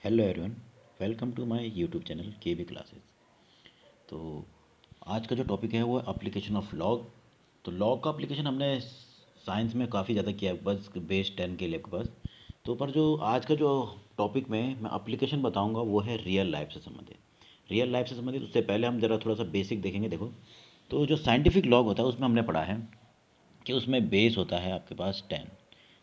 Hello everyone, welcome to my YouTube channel K B classes. तो आज का जो टॉपिक है वो है एप्लीकेशन ऑफ लॉग। तो लॉग का एप्लीकेशन हमने साइंस में काफ़ी ज़्यादा किया है, बस बेस 10 के लिए आपके पास। तो पर जो आज का जो टॉपिक में मैं एप्लीकेशन बताऊंगा वो है रियल लाइफ से संबंधित। रियल लाइफ से संबंधित उससे पहले हम ज़रा थोड़ा सा बेसिक देखेंगे। देखो, तो जो साइंटिफिक लॉग होता है उसमें हमने पढ़ा है कि उसमें बेस होता है आपके पास 10।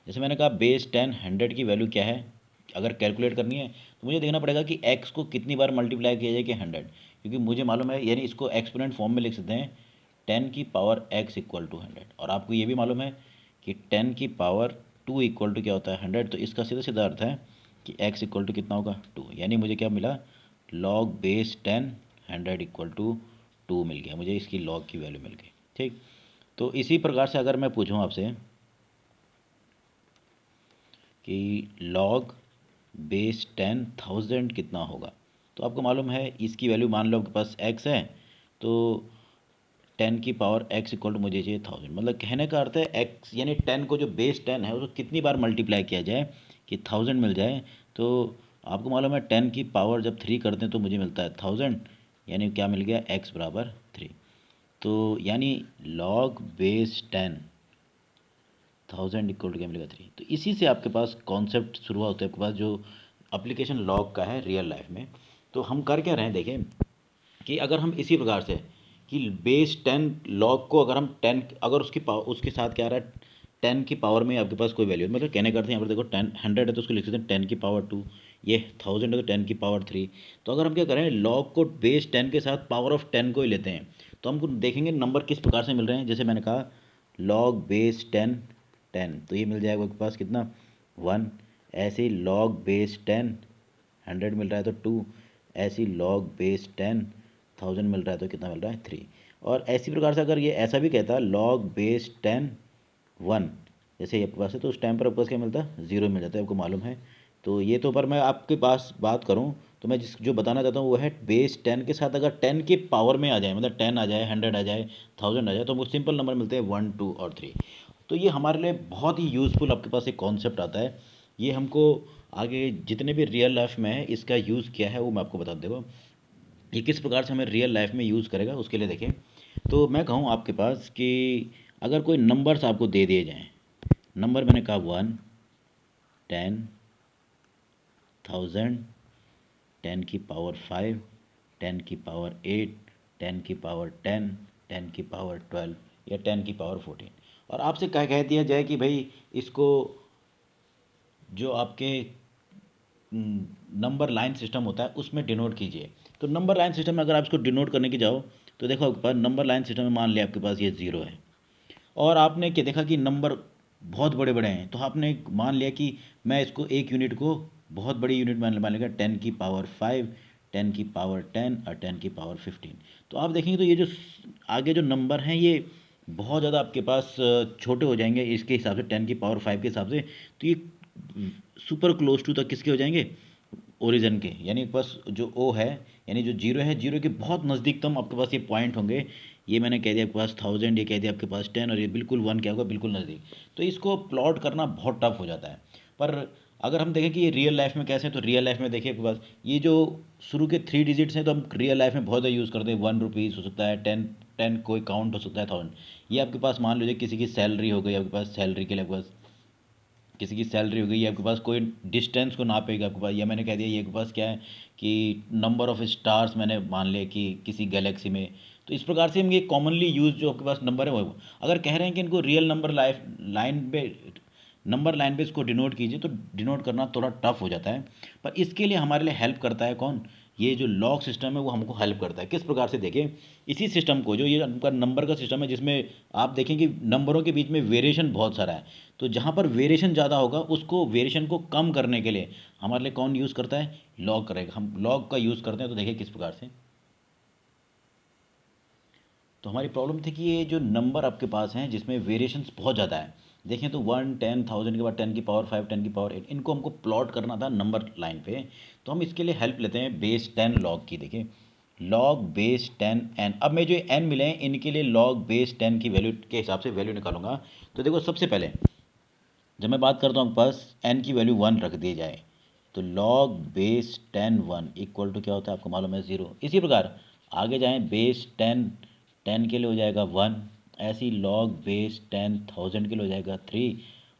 जैसे मैंने कहा बेस 10 100 की वैल्यू क्या है, अगर कैलकुलेट करनी है तो मुझे देखना पड़ेगा कि x को कितनी बार मल्टीप्लाई किया जाए कि 100, क्योंकि मुझे मालूम है, यानी इसको एक्सपोनेंट फॉर्म में लिख सकते हैं 10 की पावर x इक्वल टू 100। और आपको ये भी मालूम है कि 10 की पावर 2 इक्वल टू क्या होता है 100। तो इसका सीधा सीधा अर्थ है कि x इक्वल टू कितना होगा 2, यानी मुझे क्या मिला, लॉग बेस 10 100 इक्वल टू 2 मिल गया, मुझे इसकी लॉग की वैल्यू मिल गई। ठीक, तो इसी प्रकार से अगर मैं पूछूं आपसे कि लॉग बेस 10,000 कितना होगा, तो आपको मालूम है इसकी वैल्यू, मान लो आपके पास x है, तो 10 की पावर x इक्वल टू मुझे चाहिए 1000। मतलब कहने का अर्थ है x यानी 10 को, जो बेस 10 है उसको कितनी बार मल्टीप्लाई किया जाए कि 1000 मिल जाए। तो आपको मालूम है 10 की पावर जब 3 करते हैं तो मुझे मिलता है 1000, यानी क्या मिल गया, x बराबर 3। तो यानी लॉग बेस 10,000 इक्वल टू क्या मिलेगा 3। तो इसी से आपके पास कॉन्सेप्ट शुरू होता है आपके पास जो एप्लीकेशन लॉग का है रियल लाइफ में। तो हम कर क्या रहे हैं, देखें कि अगर हम इसी प्रकार से कि बेस 10 लॉग को अगर हम 10, अगर उसकी पावर, उसके साथ क्या आ रहा है 10 की पावर में आपके पास कोई वैल्यू, मतलब कहने करते हैं यहाँ पर देखो 10 100 है तो उसको लिख सकते हैं 10 की पावर 2, ये 1000 है तो 10 की पावर 3। तो अगर हम क्या करें, लॉग को बेस 10 के साथ पावर ऑफ 10 को ही लेते हैं, तो हमको देखेंगे नंबर किस प्रकार से मिल रहे हैं। जैसे मैंने कहा लॉग बेस 10 10, तो ये मिल जाएगा आपके पास कितना 1। ऐसे ही लॉग बेस 10 100 मिल रहा है तो 2। ऐसी लॉग बेस 10,000 मिल रहा है तो कितना मिल रहा है 3। और ऐसी प्रकार से अगर ये ऐसा भी कहता लॉग बेस 10 1, जैसे ये आपके पास है, तो उस टाइम पर आपके पास क्या मिलता है, ज़ीरो मिल जाता है, आपको मालूम है। तो ये तो, पर मैं आपके पास बात करूँ तो मैं जिस जो बताना चाहता हूँ वो है बेस 10 के साथ अगर 10 के पावर में आ जाए, मतलब 10 आ जाए, 100 आ जाए, 1000 आ जाए, तो हमको सिंपल नंबर मिलते हैं 1 2 और 3। तो ये हमारे लिए बहुत ही यूज़फुल आपके पास एक कॉन्सेप्ट आता है। ये हमको आगे जितने भी रियल लाइफ में है इसका यूज़ किया है वो मैं आपको बता दूँगा। ये किस प्रकार से हमें रियल लाइफ में यूज़ करेगा उसके लिए देखें। तो मैं कहूँ आपके पास कि अगर कोई नंबर्स आपको दे दिए जाएँ, नंबर मैंने कहा 1 10 1000, 10 की पावर 5, 10 की पावर 8, 10 की पावर 10, 10 की पावर 12 या 10 की पावर 14। और आपसे कह दिया जाए कि भाई इसको जो आपके नंबर लाइन सिस्टम होता है उसमें डिनोट कीजिए। तो नंबर लाइन सिस्टम में अगर आप इसको डिनोट करने की जाओ, तो देखो आपके पास नंबर लाइन सिस्टम में मान लिया आपके पास ये ज़ीरो है, और आपने क्या देखा कि नंबर बहुत बड़े बड़े हैं, तो आपने मान लिया कि मैं इसको एक यूनिट को बहुत बड़ी यूनिट मान लेगा 10 की पावर 5, 10 की पावर 10 और 10 की पावर 15। तो आप देखेंगे तो ये जो आगे जो नंबर हैं ये बहुत ज़्यादा आपके पास छोटे हो जाएंगे इसके हिसाब से, 10 की पावर 5 के हिसाब से। तो ये सुपर क्लोज टू तक किसके हो जाएंगे, ओरिजिन के, यानी बस जो ओ है, यानी जो जीरो है, जीरो के बहुत नज़दीकतम आपके पास ये पॉइंट होंगे। ये मैंने कह दिया आपके पास 1000, ये कह दिया आपके पास 10, और ये बिल्कुल 1 क्या होगा, बिल्कुल नज़दीक। तो इसको प्लॉट करना बहुत टफ हो जाता है। पर अगर हम देखें कि ये रियल लाइफ में कैसे हैं, तो रियल लाइफ में देखिए आपके पास ये जो शुरू के 3 डिजिट्स हैं तो हम रियल लाइफ में बहुत ज़्यादा यूज़ करते हैं। 1 रुपीज़ हो सकता है, 10 कोई काउंट हो सकता है, 1000। ये आपके पास मान लीजिए किसी की सैलरी हो गई, आपके पास सैलरी के लिए आपके पास किसी की सैलरी हो गई, आपके पास कोई डिस्टेंस को नापेगा आपके पास, या मैंने कह दिया ये आपके पास क्या है कि नंबर ऑफ स्टार्स मैंने मान लिया कि किसी गैलेक्सी में। तो इस प्रकार से हम ये कॉमनली यूज जो आपके पास नंबर है वो, अगर कह रहे हैं कि इनको रियल नंबर लाइफ लाइन पे, नंबर लाइन पे इसको डिनोट कीजिए, तो डिनोट करना थोड़ा टफ हो जाता है। पर इसके लिए हमारे लिए हेल्प करता है कौन, ये जो लॉग सिस्टम है वो हमको हेल्प करता है। किस प्रकार से देखें, इसी सिस्टम को, जो ये उनका नंबर का सिस्टम है जिसमें आप देखें कि नंबरों के बीच में वेरिएशन बहुत सारा है, तो जहाँ पर वेरिएशन ज़्यादा होगा उसको, वेरिएशन को कम करने के लिए हमारे लिए कौन यूज़ करता है, लॉग करेगा। हम लॉग का यूज़ करते हैं। तो देखिए किस प्रकार से, तो हमारी प्रॉब्लम थी कि ये जो नंबर आपके पास हैं जिसमें वेरिएशंस बहुत ज़्यादा है, देखें तो 1 10 1000 के बाद 10 की पावर 5, 10 की पावर 8, इनको हमको प्लॉट करना था नंबर लाइन पे। तो हम इसके लिए हेल्प लेते हैं बेस 10 लॉग की। देखिए लॉग बेस 10 एन, अब मैं जो एन मिले हैं इनके लिए लॉग बेस 10 की वैल्यू के हिसाब से वैल्यू निकालूंगा। तो देखो सबसे पहले जब मैं बात करता हूँ आपके पास एन की वैल्यू 1 रख दी जाए, तो log बेस 10 1 इक्वल टू क्या होता है आपको मालूम है 0। इसी प्रकार आगे जाएं, बेस 10 के लिए हो जाएगा 1, ऐसे ही log बेस 10,000 के लिए हो जाएगा 3,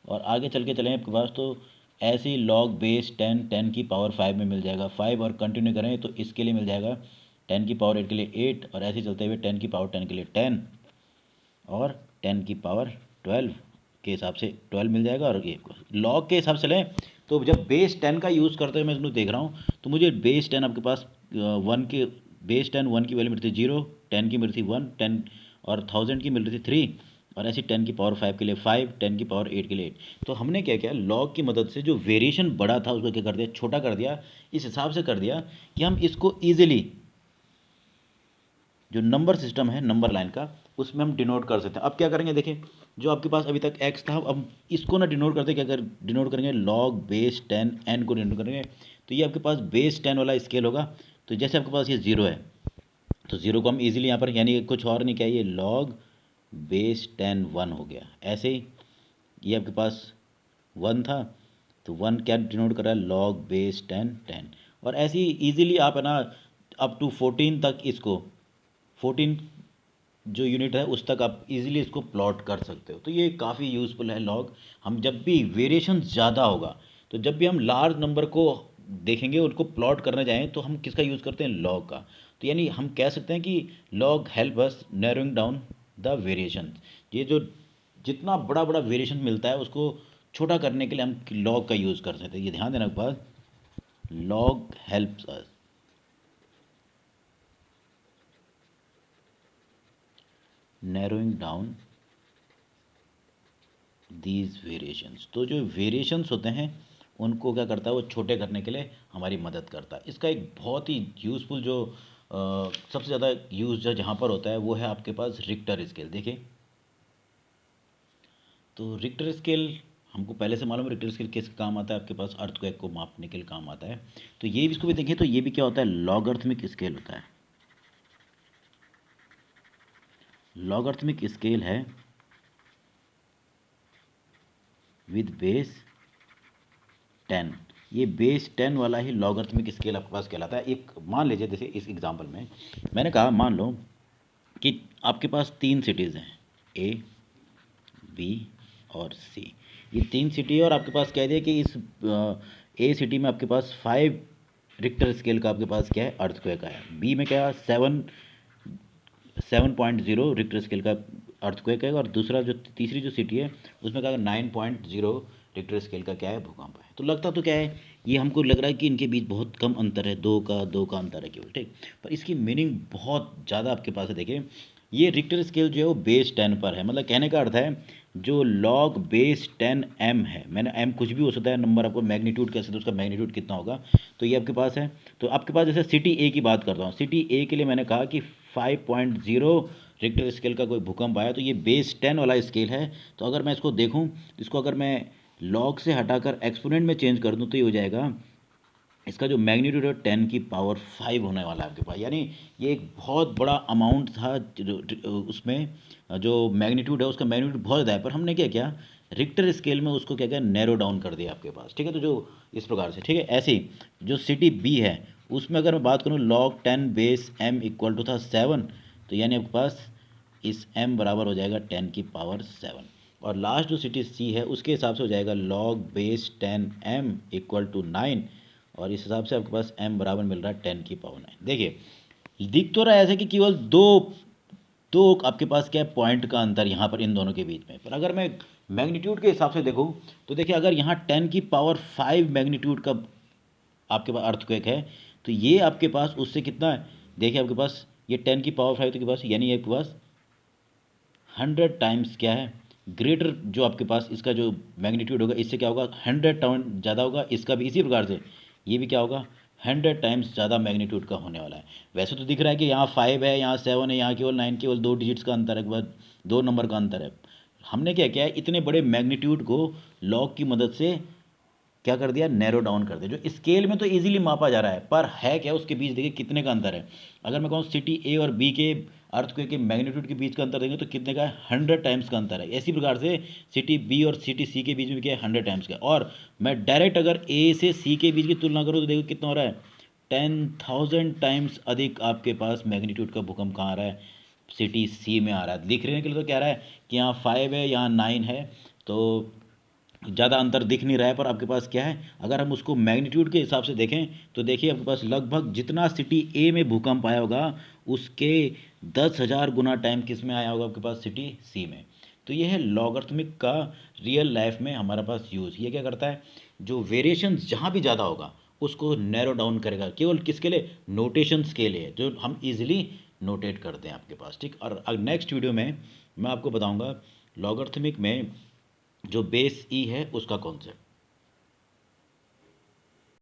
और आगे चल के चलें आपके पास तो ऐसे ही log बेस 10 की पावर 5 में मिल जाएगा 5, और कंटिन्यू करें तो इसके लिए मिल जाएगा 10 की पावर 8 के लिए 8, और ऐसे ही चलते हुए 10 की पावर 10 के लिए 10, और 10 की पावर 12 के हिसाब से 12 मिल जाएगा। और ये लॉग के हिसाब से लें तो जब बेस 10 का यूज़ करते हुए मैं इसमें देख रहा हूँ तो मुझे बेस 10 आपके पास वन के बेस 10 1 की वैल्यू मिलती थी 0, 10 की मिलती थी 1, 10 और 1000 की मिल रही थी 3, और ऐसी 10 की पावर 5 के लिए 5, 10 की पावर 8 के लिए 8। तो हमने क्या किया, लॉग की मदद से जो वेरिएशन बड़ा था उसको क्या कर दिया, छोटा कर दिया। इस हिसाब से कर दिया कि हम इसको ईजिली जो नंबर सिस्टम है नंबर लाइन का उसमें हम डिनोट कर सकते हैं। अब क्या करेंगे, देखिए जो आपके पास अभी तक x था, अब इसको ना डिनोट करते, क्या कर डिनोट करेंगे, log बेस 10 n को डिनोट करेंगे। तो ये आपके पास बेस 10 वाला स्केल होगा। तो जैसे आपके पास ये 0 है तो 0 को हम इजीली यहाँ पर, यानी कुछ और नहीं, क्या ये log बेस 10 1 हो गया। ऐसे ही ये आपके पास 1 था तो 1 क्या डिनोट कर रहा है, log बेस 10 10, और ऐसे ही ईजिली आप है ना अप टू 14 तक इसको 14 जो यूनिट है उस तक आप इजीली इसको प्लॉट कर सकते हो। तो ये काफ़ी यूज़फुल है लॉग। हम जब भी वेरिएशन ज़्यादा होगा तो जब भी हम लार्ज नंबर को देखेंगे उनको प्लॉट करने जाएं तो हम किसका यूज़ करते हैं, लॉग का। तो यानी हम कह सकते हैं कि log help us narrowing down the variation. ये जो जितना बड़ा बड़ा वेरिएशन मिलता है उसको छोटा करने के लिए हम लॉग का यूज़ कर सकते हैं। ये ध्यान देने के बाद log helps us narrowing down these variations. तो जो वेरिएशंस होते हैं उनको क्या करता है, वो छोटे करने के लिए हमारी मदद करता है। इसका एक बहुत ही यूज़फुल जो सबसे ज़्यादा यूज़ जो जहाँ पर होता है वो है आपके पास रिक्टर स्केल। देखिए तो रिक्टर स्केल हमको पहले से मालूम है, रिक्टर स्केल किस काम आता है, आपके पास अर्थक्वेक को मापने के लिए काम आता है। तो ये भी इसको भी देखें तो ये भी क्या होता है, लॉगरिथमिक स्केल होता है। लॉगरिथमिक स्केल है विद बेस 10। ये बेस 10 वाला ही लॉगरिथमिक स्केल आपके पास कहलाता है। एक मान लीजिए जैसे इस एग्जांपल में मैंने कहा, मान लो कि आपके पास 3 सिटीज़ हैं, ए बी और सी। ये 3 सिटी है और आपके पास कह दिया कि इस ए सिटी में आपके पास 5 रिक्टर स्केल का आपके पास क्या है, अर्थक्वेक आया। बी में क्या 7.0 रिक्टर स्केल का अर्थक्वेक है, और दूसरा जो तीसरी जो सिटी है उसमें क्या 9.0 रिक्टर स्केल का क्या है, भूकंप है। तो लगता तो क्या है, ये हमको लग रहा है कि इनके बीच बहुत कम अंतर है, दो का अंतर है केवल, ठीक। पर इसकी मीनिंग बहुत ज़्यादा आपके पास है। देखिए ये रिक्टर स्केल जो है वो बेस 10 पर है, मतलब कहने का अर्थ है जो लॉग बेस 10 m है, मैंने m कुछ भी हो सकता है नंबर, आपको मैग्नीट्यूड कैसे, तो उसका मैग्नीट्यूड कितना होगा, तो ये आपके पास है। तो आपके पास जैसे सिटी ए की बात करता हूँ, सिटी ए के लिए मैंने कहा कि 5.0 रिक्टर स्केल का कोई भूकंप आया, तो ये बेस 10 वाला स्केल है। तो अगर मैं इसको देखूँ, इसको अगर मैं लॉग से हटाकर एक्सपोनेंट में चेंज कर दूँ तो ये हो जाएगा, इसका जो मैग्नीट्यूड है 10 की पावर 5 होने वाला है आपके पास। यानी ये एक बहुत बड़ा अमाउंट था उसमें जो मैग्नीट्यूड है उसका मैग्नीट्यूड बहुत ज़्यादा है, पर हमने क्या किया, रिक्टर स्केल में उसको क्या किया, नैरो डाउन कर दिया आपके पास, ठीक है। तो जो इस प्रकार से, ठीक है। ऐसे ही जो सिटी बी है उसमें अगर मैं बात करूँ, log 10 base m equal to था 7, तो यानी आपके पास इस m बराबर हो जाएगा 10 की पावर 7। और लास्ट जो सिटी सी है उसके हिसाब से हो जाएगा log base 10 m equal to 9, और इस हिसाब से आपके पास m बराबर मिल रहा है 10 की पावर 9। देखिए दिख तो रहा है ऐसे कि केवल दो दो आपके पास क्या है, पॉइंट का अंतर यहाँ पर इन दोनों के बीच में। पर अगर मैं मैग्नीट्यूड के हिसाब से देखूँ तो देखिए अगर यहाँ 10 की पावर 5 मैग्नीट्यूड का आपके पास अर्थक्वेक है, तो ये आपके पास उससे कितना है, देखिए आपके पास ये 10 की पावर 5 के पास, यानी आपके पास 100 टाइम्स क्या है, ग्रेटर जो आपके पास इसका जो मैग्नीट्यूड होगा इससे क्या होगा, 100 टाइम ज़्यादा होगा। इसका भी इसी प्रकार से ये भी क्या होगा, 100 टाइम्स ज़्यादा मैग्नीट्यूड का होने वाला है। वैसे तो दिख रहा है कि यहाँ 5 है, यहाँ 7 है, यहाँ केवल 9, केवल 2 डिजिट्स का अंतर है, के बाद 2 नंबर का अंतर है। हमने क्या किया है, इतने बड़े मैग्नीट्यूड को लॉग की मदद से क्या कर दिया, नैरो डाउन कर दिया। जो स्केल में तो इजीली मापा जा रहा है, पर है क्या उसके बीच, देखिए कितने का अंतर है। अगर मैं कहूँ सिटी ए और बी के अर्थक्वेक के मैग्नीट्यूड के बीच का अंतर देंगे तो कितने का है, 100 टाइम्स का अंतर है। इसी प्रकार से सिटी बी और सिटी सी के बीच में क्या है, 100 टाइम्स का। और मैं डायरेक्ट अगर ए से सी के बीच की तुलना करूँ तो देखो कितना हो रहा है, 10,000 टाइम्स अधिक आपके पास मैग्नीट्यूड का भूकंप कहाँ आ रहा है, सिटी सी में आ रहा है। लिखने के लिए तो कह रहा है कि यहाँ 5 है, यहाँ 9 है, तो ज़्यादा अंतर दिख नहीं रहा है। पर आपके पास क्या है, अगर हम उसको मैग्नीट्यूड के हिसाब से देखें तो देखिए आपके पास लगभग जितना सिटी ए में भूकंप आया होगा उसके 10,000 गुना टाइम किस में आया होगा, आपके पास सिटी सी में। तो ये है लॉगरिथमिक का रियल लाइफ में हमारे पास यूज़। ये क्या करता है, जो वेरिएशंस जहाँ भी ज़्यादा होगा उसको नैरो डाउन करेगा, केवल किसके लिए, नोटेशंस के लिए, जो हम इजीली नोटेट करते हैं आपके पास, ठीक। और नेक्स्ट वीडियो में मैं आपको बताऊंगा लॉगरिथमिक में जो बेस ई है उसका कॉन्सेप्ट।